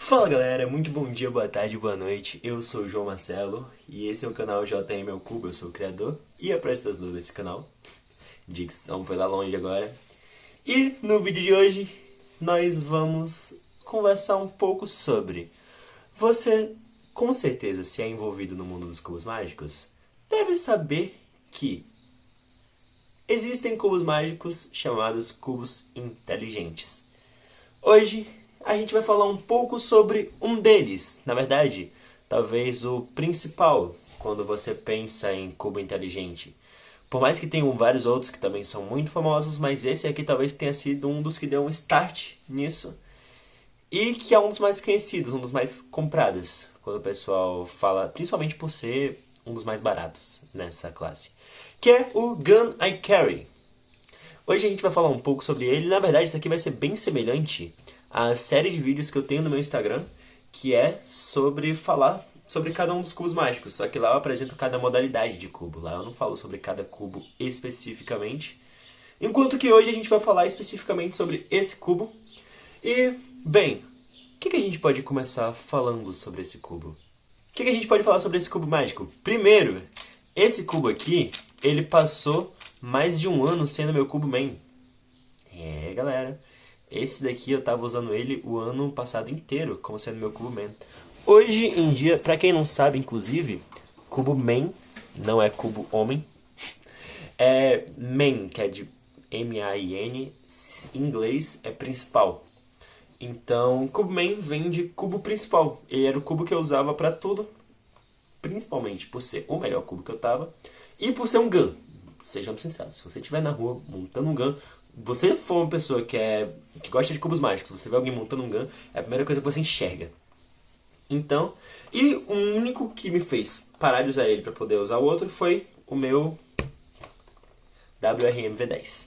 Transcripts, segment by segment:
Fala galera, muito bom dia, boa tarde, boa noite. Eu sou o João Marcelo e esse é o canal JM Ao Cubo. Eu sou o criador e apresentador desse canal. Dicção foi lá longe agora. E no vídeo de hoje nós vamos conversar um pouco sobre... Você, com certeza, se é envolvido no mundo dos cubos mágicos, deve saber que existem cubos mágicos chamados cubos inteligentes. Hoje a gente vai falar um pouco sobre um deles. Na verdade, talvez o principal quando você pensa em cubo inteligente. Por mais que tenham vários outros que também são muito famosos, mas esse aqui talvez tenha sido um dos que deu um start nisso. E que é um dos mais conhecidos, um dos mais comprados. Quando o pessoal fala, principalmente por ser um dos mais baratos nessa classe. Que é o Gun I Carry. Hoje a gente vai falar um pouco sobre ele. Na verdade, isso aqui vai ser bem semelhante à série de vídeos que eu tenho no meu Instagram, que é sobre falar sobre cada um dos cubos mágicos. Só que lá eu apresento cada modalidade de cubo. Lá eu não falo sobre cada cubo especificamente. Enquanto que hoje a gente vai falar especificamente sobre esse cubo. E, bem, o que a gente pode começar falando sobre esse cubo? O que a gente pode falar sobre esse cubo mágico? Primeiro, esse cubo aqui, ele passou mais de um ano sendo meu cubo main. É, galera. Esse daqui eu tava usando ele o ano passado inteiro como sendo meu cubo main. Hoje em dia, pra quem não sabe, inclusive, cubo main não é cubo homem. É main, que é de M-A-I-N, em inglês é principal. Então, cubo main vem de cubo principal. Ele era o cubo que eu usava pra tudo, principalmente por ser o melhor cubo que eu tava e por ser um gun. Sejamos sinceros, se você estiver na rua montando um gun, você for uma pessoa que gosta de cubos mágicos, você vê alguém montando um gun, é a primeira coisa que você enxerga. Então, e o único que me fez parar de usar ele para poder usar o outro foi o meu WRM V10,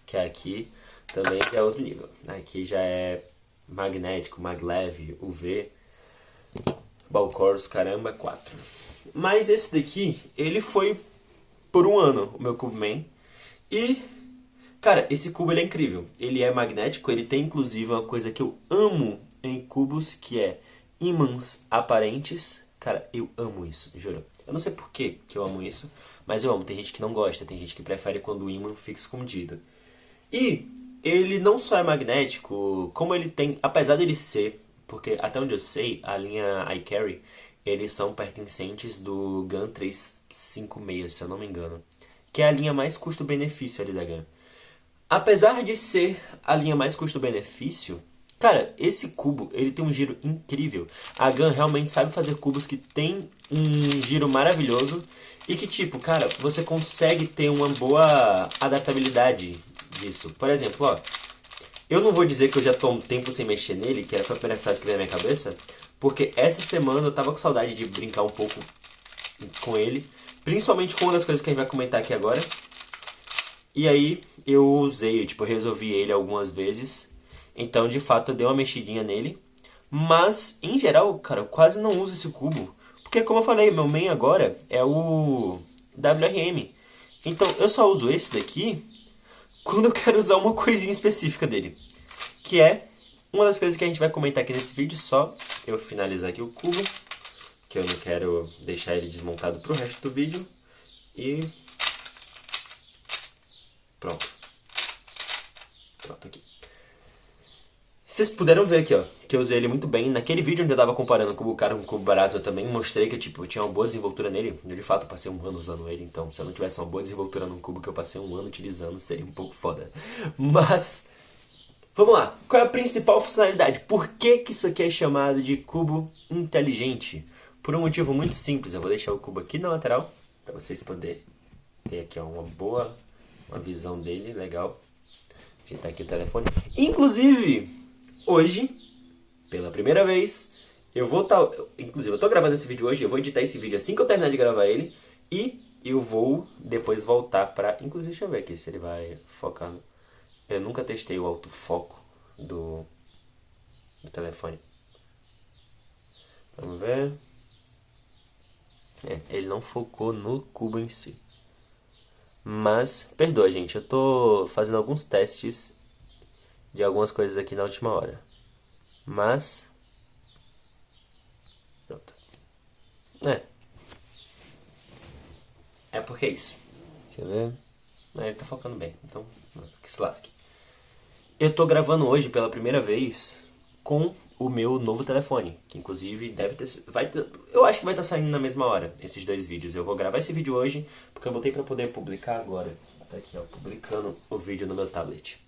que aqui também já é outro nível. Aqui já é magnético, maglev, UV, Balcors, caramba, 4. Mas esse daqui, ele foi por um ano o meu cubo main. E, cara, esse cubo ele é incrível. Ele é magnético, ele tem inclusive uma coisa que eu amo em cubos, que é ímãs aparentes. Cara, eu amo isso, juro. Eu não sei por que eu amo isso, mas eu amo. Tem gente que não gosta, tem gente que prefere quando o ímã fica escondido. E ele não só é magnético, como ele tem, apesar dele ser, porque até onde eu sei, a linha iCarry, eles são pertencentes do GUN 356, se eu não me engano, que é a linha mais custo-benefício ali da GUN. Apesar de ser a linha mais custo-benefício, cara, esse cubo, ele tem um giro incrível. A GUN realmente sabe fazer cubos que tem um giro maravilhoso e que, tipo, cara, você consegue ter uma boa adaptabilidade disso. Por exemplo, ó, eu não vou dizer que eu já tô um tempo sem mexer nele, que era a primeira frase que veio na minha cabeça, porque essa semana eu tava com saudade de brincar um pouco com ele, principalmente com uma das coisas que a gente vai comentar aqui agora. E aí eu usei, tipo, eu resolvi ele algumas vezes. Então, de fato, eu dei uma mexidinha nele. Mas, em geral, cara, eu quase não uso esse cubo. Porque, como eu falei, meu main agora é o WRM. Então, eu só uso esse daqui quando eu quero usar uma coisinha específica dele. Que é uma das coisas que a gente vai comentar aqui nesse vídeo. Só eu finalizar aqui o cubo, que eu não quero deixar ele desmontado pro resto do vídeo. E pronto. Pronto aqui. Vocês puderam ver aqui, ó, que eu usei ele muito bem. Naquele vídeo onde eu tava comparando o cubo caro com o cubo barato, eu também mostrei que tipo, eu tinha uma boa desenvoltura nele. Eu, de fato, passei um ano usando ele, então se eu não tivesse uma boa desenvoltura num cubo que eu passei um ano utilizando, seria um pouco foda. Mas, vamos lá. Qual é a principal funcionalidade? Por que isso aqui é chamado de cubo inteligente? Por um motivo muito simples. Eu vou deixar o cubo aqui na lateral, para vocês poderem ter aqui ó, uma visão dele, legal. Ajeitar aqui o telefone. Inclusive, hoje, pela primeira vez, eu vou estar... Inclusive, eu tô gravando esse vídeo hoje, eu vou editar esse vídeo assim que eu terminar de gravar ele. E eu vou depois voltar pra... Inclusive, deixa eu ver aqui se ele vai focar... Eu nunca testei o autofoco do telefone. Vamos ver... ele não focou no cubo em si. Mas, perdoa gente, eu tô fazendo alguns testes de algumas coisas aqui na última hora. Mas, É porque é isso. Deixa eu ver. Ele tá focando bem, então que se lasque. Eu tô gravando hoje pela primeira vez com o meu novo telefone, que inclusive deve ter, eu acho que vai estar saindo na mesma hora, esses dois vídeos. Eu vou gravar esse vídeo hoje, porque eu botei pra poder publicar agora. Tá aqui, ó, publicando o vídeo no meu tablet.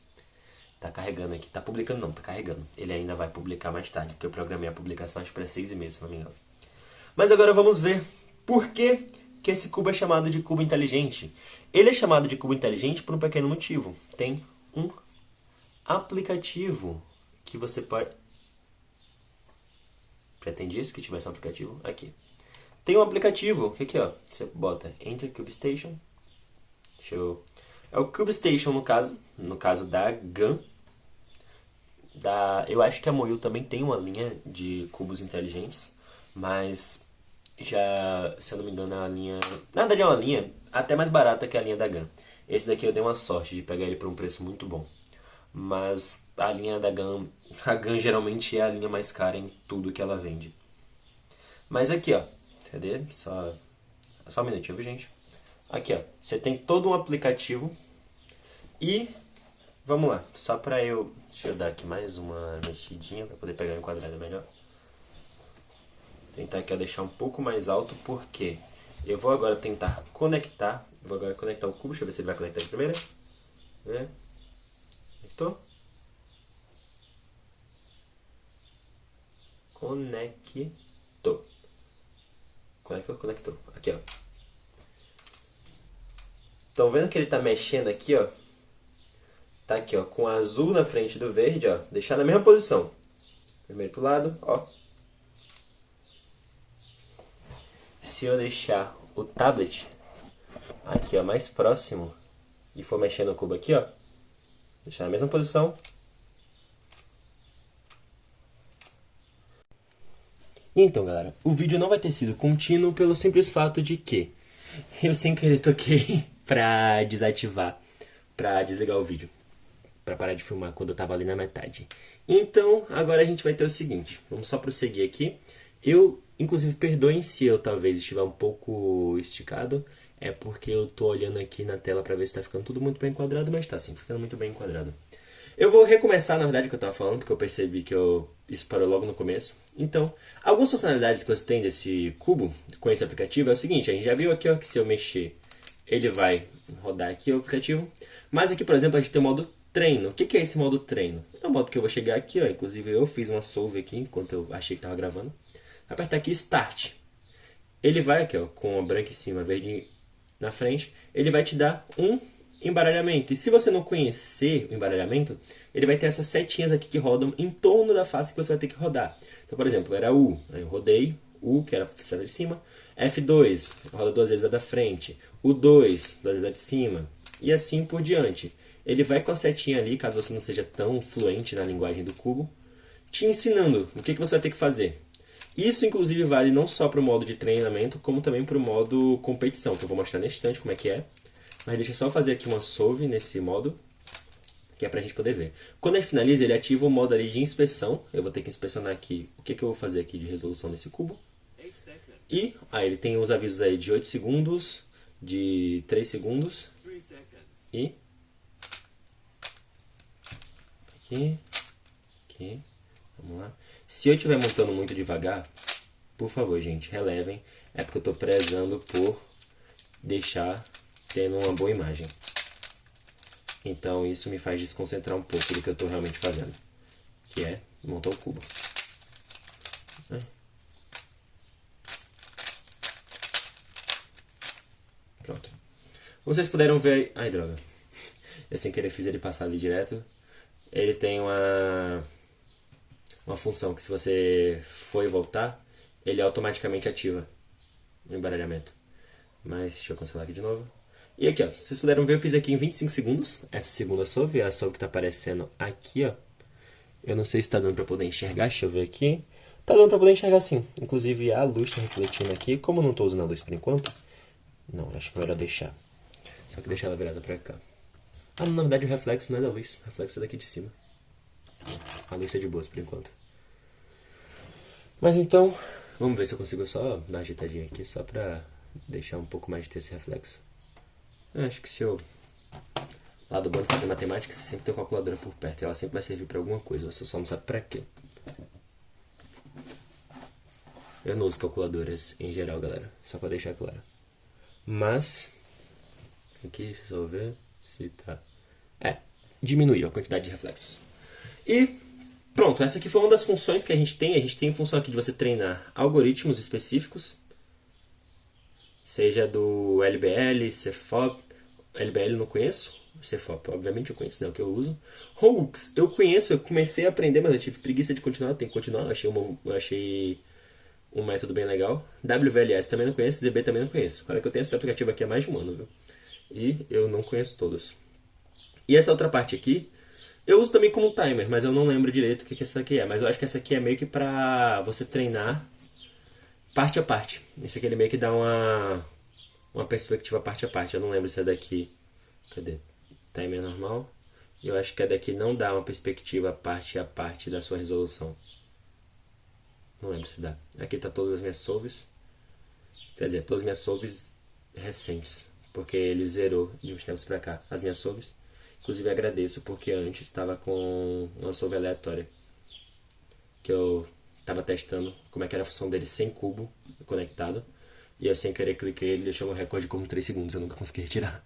Tá carregando aqui, tá publicando não, tá carregando. Ele ainda vai publicar mais tarde, porque eu programei a publicação acho que para 6h30, se não me engano. Mas agora vamos ver por que esse cubo é chamado de cubo inteligente. Ele é chamado de cubo inteligente por um pequeno motivo. Tem um aplicativo que você pode... Pretende isso, que tivesse um aplicativo? Aqui. Tem um aplicativo, que aqui ó, você bota Enter Cube Station. Show. É o Cube Station no caso da GAN. Eu acho que a Moil também tem uma linha de cubos inteligentes, mas já, se eu não me engano, a linha... Na verdade é uma linha até mais barata que a linha da GAN. Esse daqui eu dei uma sorte de pegar ele por um preço muito bom. Mas a linha da GAN, a GAN geralmente é a linha mais cara em tudo que ela vende. Mas aqui ó, cadê? Só um minutinho, viu gente? Aqui ó, você tem todo um aplicativo e... Vamos lá, só pra eu... Deixa eu dar aqui mais uma mexidinha pra poder pegar o enquadrado melhor. Tentar aqui deixar um pouco mais alto, porque eu vou agora tentar conectar. Vou agora conectar o cubo, deixa eu ver se ele vai conectar de primeira. Conectou? Conectou. Aqui, ó. Estão vendo que ele tá mexendo aqui, ó? Tá aqui, ó, com azul na frente do verde, ó. Deixar na mesma posição. Primeiro pro lado, ó. Se eu deixar o tablet aqui, ó, mais próximo e for mexendo no cubo aqui, ó, deixar na mesma posição. Então, galera, o vídeo não vai ter sido contínuo pelo simples fato de que eu sem querer toquei pra desativar, pra desligar o vídeo, pra parar de filmar quando eu tava ali na metade. Então, agora a gente vai ter o seguinte, vamos só prosseguir aqui. Inclusive, perdoem se eu talvez estiver um pouco esticado, é porque eu tô olhando aqui na tela pra ver se tá ficando tudo muito bem enquadrado, mas tá sim, ficando muito bem enquadrado. Eu vou recomeçar, na verdade, o que eu tava falando, porque eu percebi que isso parou logo no começo. Então, algumas funcionalidades que você tem desse cubo, com esse aplicativo, é o seguinte, a gente já viu aqui, ó, que se eu mexer, ele vai rodar aqui o aplicativo. Mas aqui, por exemplo, a gente tem o modo treino. O que é esse modo treino? É o modo que eu vou chegar aqui, ó, inclusive eu fiz uma solve aqui, enquanto eu achei que tava gravando. Apertar aqui Start. Ele vai aqui, ó, com a branca em cima, verde na frente, ele vai te dar um embaralhamento. E se você não conhecer o embaralhamento, ele vai ter essas setinhas aqui que rodam em torno da face que você vai ter que rodar. Então, por exemplo, era U, aí eu rodei, U, que era a seta de cima, F2, roda duas vezes a da frente, U2, duas vezes a de cima, e assim por diante. Ele vai com a setinha ali, caso você não seja tão fluente na linguagem do cubo, te ensinando o que você vai ter que fazer. Isso, inclusive, vale não só para o modo de treinamento, como também para o modo competição, que eu vou mostrar neste instante como é que é. Mas deixa eu só fazer aqui uma solve nesse modo, que é pra gente poder ver. Quando ele finaliza, ele ativa o modo ali de inspeção. Eu vou ter que inspecionar aqui o que eu vou fazer aqui de resolução nesse cubo. E ele tem os avisos aí de 8 segundos, de 3 segundos. E... Aqui. Vamos lá. Se eu estiver montando muito devagar, por favor, gente, relevem. É porque eu estou prezando por deixar tendo uma boa imagem. Então isso me faz desconcentrar um pouco do que eu estou realmente fazendo, que é montar o cubo. Pronto. Vocês puderam ver... Ai, droga. Eu sem querer fiz ele passar ali direto. Ele tem uma função que se você for e voltar, ele automaticamente ativa o embaralhamento. Mas deixa eu cancelar aqui de novo. E aqui, ó, vocês puderam ver, eu fiz aqui em 25 segundos. Essa segunda solve, é a solve que tá aparecendo aqui, ó. Eu não sei se tá dando pra poder enxergar, deixa eu ver aqui. Tá dando pra poder enxergar sim. Inclusive a luz tá refletindo aqui. Como eu não tô usando a luz por enquanto, não, acho que é melhor deixar. Só que deixar ela virada pra cá. Ah, na verdade o reflexo não é da luz, o reflexo é daqui de cima. A luz tá de boas por enquanto. Mas então, Vamos ver se eu consigo só dar uma ajeitadinha aqui, só pra deixar um pouco mais de ter esse reflexo. Eu acho que se eu... Lá do bom de fazer matemática, você sempre tem uma calculadora por perto. E ela sempre vai servir pra alguma coisa, você só não sabe pra quê. Eu não uso calculadoras em geral, galera. Só pra deixar claro. Mas... Aqui, deixa eu só ver se tá... diminuiu a quantidade de reflexos. E... Pronto, essa aqui foi uma das funções que a gente tem. A gente tem a função aqui de você treinar algoritmos específicos. Seja do LBL, CFOP. LBL eu não conheço. CFOP, obviamente eu conheço, né? O que eu uso. Hooks, eu conheço, eu comecei a aprender, mas eu tive preguiça de continuar. Tem que continuar, eu achei um método bem legal. WVLS também não conheço, ZB também não conheço. Olha que eu tenho esse aplicativo aqui há mais de um ano, viu? E eu não conheço todos. E essa outra parte aqui, eu uso também como timer, mas eu não lembro direito o que essa aqui é. Mas eu acho que essa aqui é meio que pra você treinar parte a parte. Esse aqui ele meio que dá uma perspectiva parte a parte. Eu não lembro se é daqui... Cadê? Timer normal. E eu acho que a daqui não dá uma perspectiva parte a parte da sua resolução. Não lembro se dá. Aqui tá todas as minhas solves. Quer dizer, todas as minhas solves recentes. Porque ele zerou de uns tempos pra cá as minhas solves. Inclusive agradeço porque antes estava com uma solve aleatória. Que eu estava testando como é que era a função dele sem cubo conectado. E eu sem querer cliquei, ele deixou meu recorde como 3 segundos, eu nunca consegui retirar.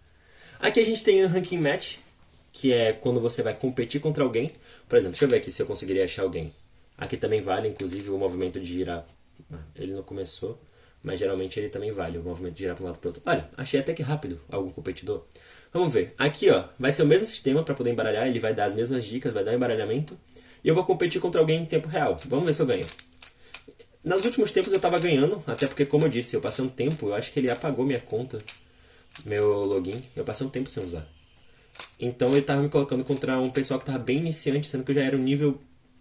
Aqui a gente tem o Ranking Match, que é quando você vai competir contra alguém. Por exemplo, deixa eu ver aqui se eu conseguiria achar alguém. Aqui também vale, inclusive, o movimento de girar. Ele não começou, mas geralmente ele também vale, o movimento de girar para um lado para o outro. Olha, achei até que rápido algum competidor. Vamos ver. Aqui, ó, vai ser o mesmo sistema para poder embaralhar, ele vai dar as mesmas dicas, vai dar um embaralhamento. E eu vou competir contra alguém em tempo real. Vamos ver se eu ganho. Nos últimos tempos eu tava ganhando, até porque, como eu disse, eu passei um tempo, eu acho que ele apagou minha conta, meu login, eu passei um tempo sem usar. Então ele tava me colocando contra um pessoal que tava bem iniciante, sendo que eu já era um nível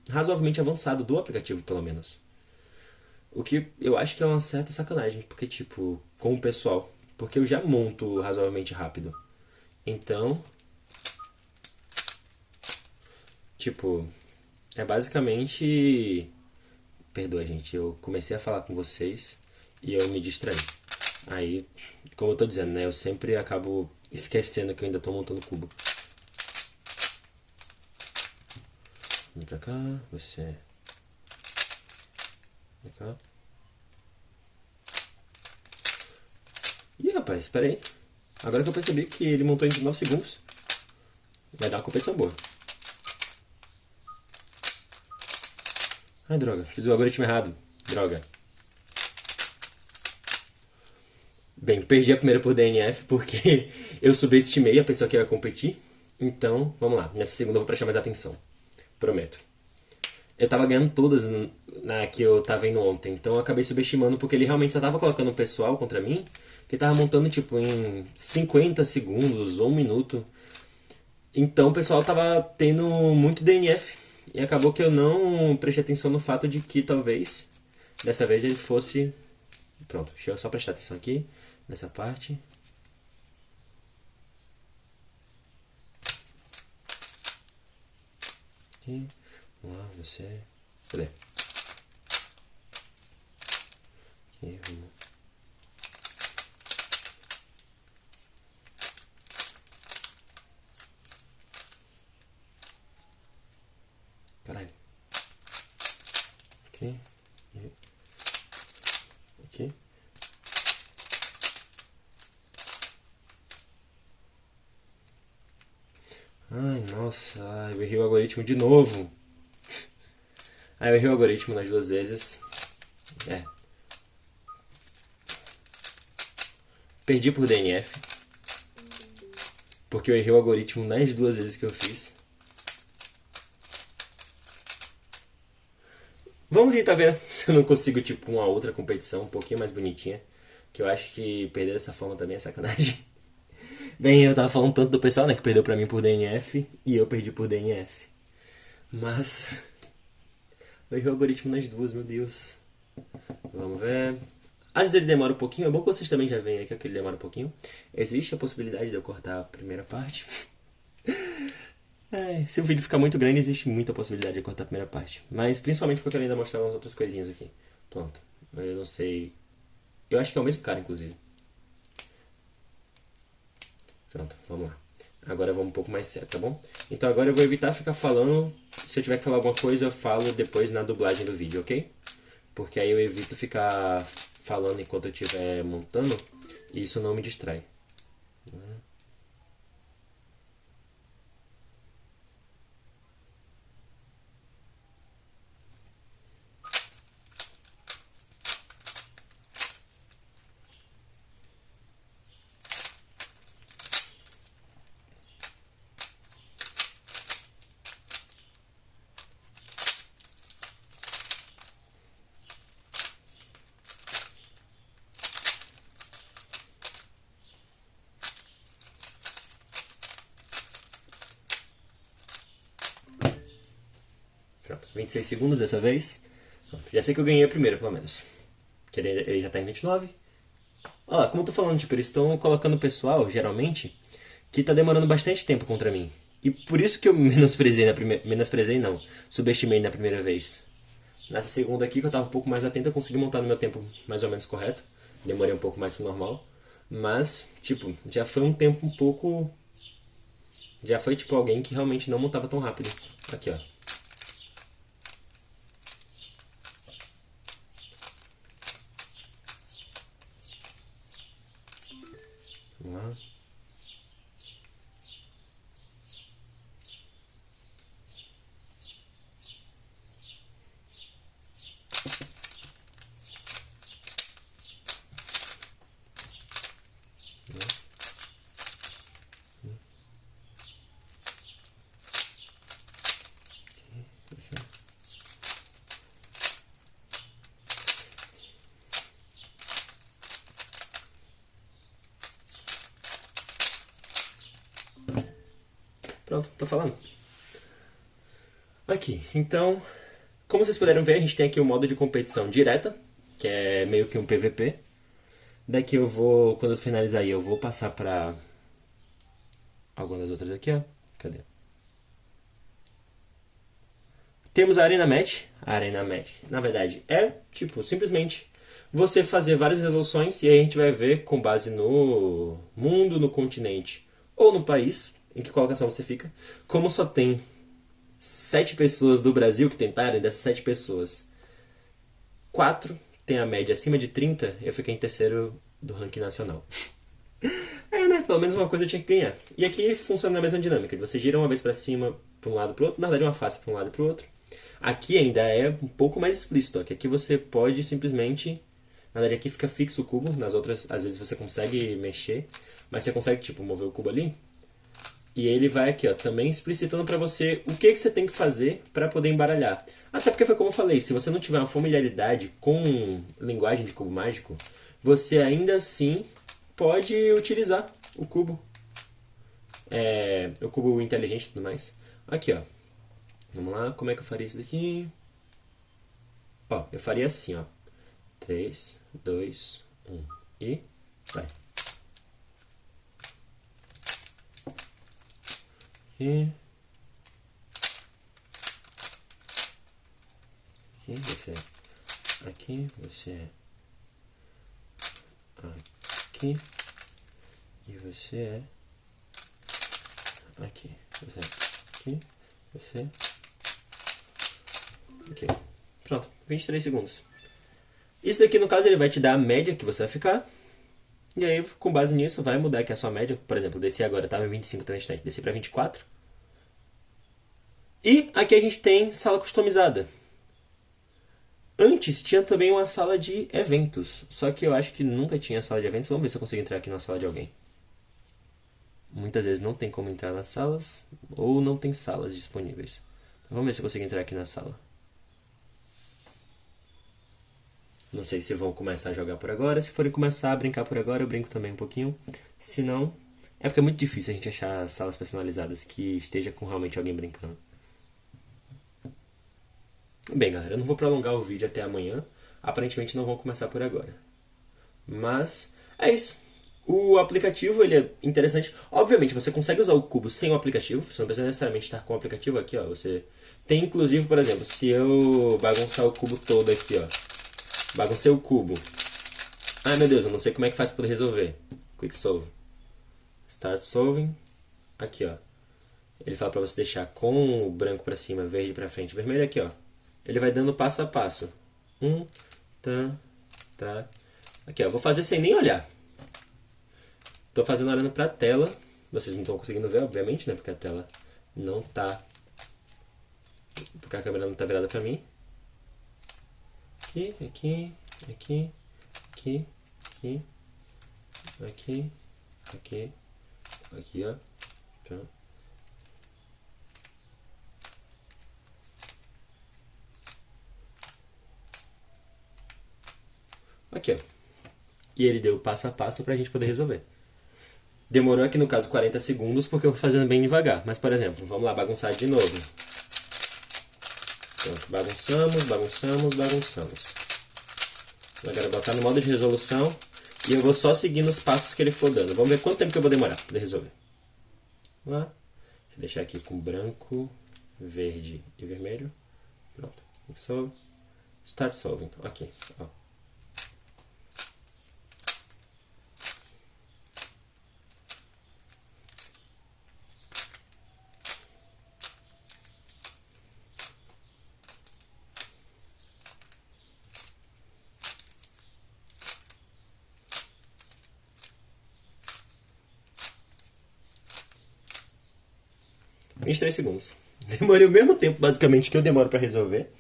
razoavelmente avançado do aplicativo, pelo menos. O que eu acho que é uma certa sacanagem, porque, tipo, com o pessoal, porque eu já monto razoavelmente rápido. Então, tipo, é basicamente... Perdoa, gente, eu comecei a falar com vocês e eu me distraí. Aí, como eu tô dizendo, né, eu sempre acabo esquecendo que eu ainda tô montando cubo. Vem pra cá, você... Vem cá. Ih, rapaz, espera aí. Agora que eu percebi que ele montou em 9 segundos, vai dar uma competição boa. Ai, droga, fiz o algoritmo errado. Droga. Bem, perdi a primeira por DNF porque eu subestimei a pessoa que ia competir. Então, vamos lá. Nessa segunda eu vou prestar mais atenção. Prometo. Eu tava ganhando todas na que eu tava indo ontem. Então eu acabei subestimando porque ele realmente só tava colocando um pessoal contra mim que tava montando tipo em 50 segundos ou 1 minuto. Então o pessoal tava tendo muito DNF. E acabou que eu não prestei atenção no fato de que talvez dessa vez ele fosse... Pronto, deixa eu só prestar atenção aqui nessa parte. Aqui. Vamos lá, você... Cadê? Aqui, vamos... Caralho. Aqui. Aqui. Ai, nossa. Ai, eu errei o algoritmo de novo. Ai, eu errei o algoritmo nas 2 vezes. Perdi por DNF. Porque eu errei o algoritmo nas 2 vezes que eu fiz. Vamos tentar ver se eu não consigo, tipo, uma outra competição um pouquinho mais bonitinha. Que eu acho que perder dessa forma também é sacanagem. Bem, eu tava falando tanto do pessoal, né, que perdeu pra mim por DNF. E eu perdi por DNF. Mas... eu errei o algoritmo nas 2, meu Deus. Vamos ver... Às vezes ele demora um pouquinho. É bom que vocês também já veem aqui que ele demora um pouquinho. Existe a possibilidade de eu cortar a primeira parte. Se o vídeo ficar muito grande, existe muita possibilidade de cortar a primeira parte. Mas principalmente porque eu quero ainda mostrar umas outras coisinhas aqui. Pronto. Mas eu não sei. Eu acho que é o mesmo cara, inclusive. Pronto, vamos lá. Agora vamos um pouco mais sério, tá bom? Então agora eu vou evitar ficar falando. Se eu tiver que falar alguma coisa, eu falo depois na dublagem do vídeo, ok? Porque aí eu evito ficar falando enquanto eu estiver montando. E isso não me distrai. Pronto, 26 segundos dessa vez. Já sei que eu ganhei a primeira, pelo menos. Que ele já tá em 29. Olha lá, como eu tô falando, tipo, eles estão colocando o pessoal, geralmente, que tá demorando bastante tempo contra mim. E por isso que eu menosprezei na primeira. Menosprezei não. Subestimei na primeira vez. Nessa segunda aqui, que eu tava um pouco mais atento, eu consegui montar no meu tempo mais ou menos correto. Demorei um pouco mais que o normal. Mas, tipo, já foi um tempo um pouco. Já foi tipo alguém que realmente não montava tão rápido. Aqui, ó. Vamos lá. Pronto, tô falando. Aqui, então, como vocês puderam ver, a gente tem aqui o modo de competição direta, que é meio que um PVP. Daqui eu vou, quando eu finalizar aí, eu vou passar pra alguma das outras aqui, ó. Cadê? Temos a Arena Match. A Arena Match, na verdade, é tipo, simplesmente você fazer várias resoluções e aí a gente vai ver com base no mundo, no continente ou no país, em que colocação você fica. Como só tem 7 pessoas do Brasil que tentaram, e dessas 7 pessoas, 4 tem a média acima de 30, eu fiquei em terceiro do ranking nacional. É, né? Pelo menos uma coisa eu tinha que ganhar. E aqui funciona na mesma dinâmica. Você gira uma vez pra cima, pra um lado e pro outro. Na verdade, uma face pra um lado e pro outro. Aqui ainda é um pouco mais explícito. Ó, que aqui você pode simplesmente... Na verdade, aqui fica fixo o cubo. Nas outras, às vezes, você consegue mexer. Mas você consegue, tipo, mover o cubo ali. E ele vai aqui, ó, também explicitando pra você o que você tem que fazer pra poder embaralhar. Até porque foi como eu falei, se você não tiver uma familiaridade com linguagem de cubo mágico, você ainda assim pode utilizar o cubo. O cubo inteligente e tudo mais. Aqui, ó. Vamos lá, como é que eu faria isso daqui? Ó, eu faria assim, ó. 3, 2, 1 e vai. Aqui. Aqui, você é aqui, você é aqui e você é aqui, você é aqui, você aqui. Pronto, 23 segundos. Isso daqui, no caso, ele vai te dar a média que você vai ficar. E aí, com base nisso, vai mudar aqui a sua média. Por exemplo, desci agora, estava em 25 na internet, desci para 24. E aqui a gente tem sala customizada. Antes tinha também uma sala de eventos. Só que eu acho que nunca tinha sala de eventos. Vamos ver se eu consigo entrar aqui na sala de alguém. Muitas vezes não tem como entrar nas salas. Ou não tem salas disponíveis. Então, vamos ver se eu consigo entrar aqui na sala. Não sei se vão começar a jogar por agora. Se forem começar a brincar por agora, eu brinco também um pouquinho. Se não, é porque é muito difícil a gente achar salas personalizadas que esteja com realmente alguém brincando. Bem, galera, eu não vou prolongar o vídeo até amanhã. Aparentemente não vão começar por agora. Mas é isso. O aplicativo, ele é interessante. Obviamente, você consegue usar o cubo sem o aplicativo. Você não precisa necessariamente estar com o aplicativo aqui, ó. Você tem, inclusive, por exemplo, se eu bagunçar o cubo todo aqui, ó. Baguncei o cubo. Ai meu Deus, eu não sei como é que faz pra poder resolver. Quick Solve. Start Solving. Aqui, ó. Ele fala pra você deixar com o branco pra cima, verde pra frente, vermelho aqui, ó. Ele vai dando passo a passo. Tá. Aqui, ó. Vou fazer sem nem olhar. Tô fazendo olhando pra tela. Vocês não estão conseguindo ver, obviamente, né? Porque a tela não tá... Porque a câmera não tá virada pra mim. Aqui. Aqui, ó. Tá. Aqui, ó. E ele deu passo a passo pra gente poder resolver. Demorou aqui no caso 40 segundos porque eu vou fazendo bem devagar. Mas, por exemplo, vamos lá bagunçar de novo. Pronto, bagunçamos. Agora botar no modo de resolução e eu vou só seguindo os passos que ele for dando. Vamos ver quanto tempo que eu vou demorar para resolver. Vamos lá. Deixa eu deixar aqui com branco, verde e vermelho. Pronto. Start solving. Aqui, ó. 23 segundos. Demorei o mesmo tempo, basicamente, que eu demoro pra resolver.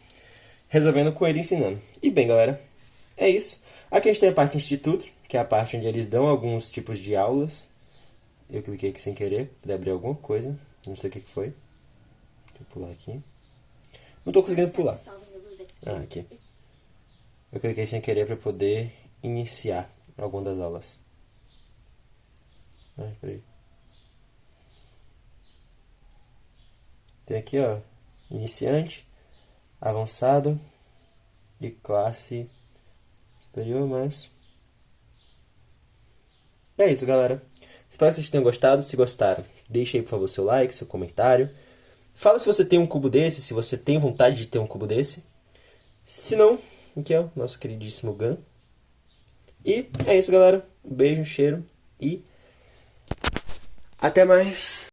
Resolvendo com ele ensinando. E bem, galera, é isso. Aqui a gente tem a parte Instituto, que é a parte onde eles dão alguns tipos de aulas. Eu cliquei aqui sem querer, pude abrir alguma coisa. Não sei o que foi. Deixa eu pular aqui. Não tô conseguindo pular. Ah, aqui. Eu cliquei sem querer pra poder iniciar alguma das aulas. Ai, peraí. Tem aqui, ó, iniciante, avançado e classe superior, mas... É isso, galera. Espero que vocês tenham gostado. Se gostaram, deixe aí, por favor, seu like, seu comentário. Fala se você tem um cubo desse, se você tem vontade de ter um cubo desse. Se não, aqui, ó, nosso queridíssimo Gun. E é isso, galera. Um beijo, um cheiro e até mais.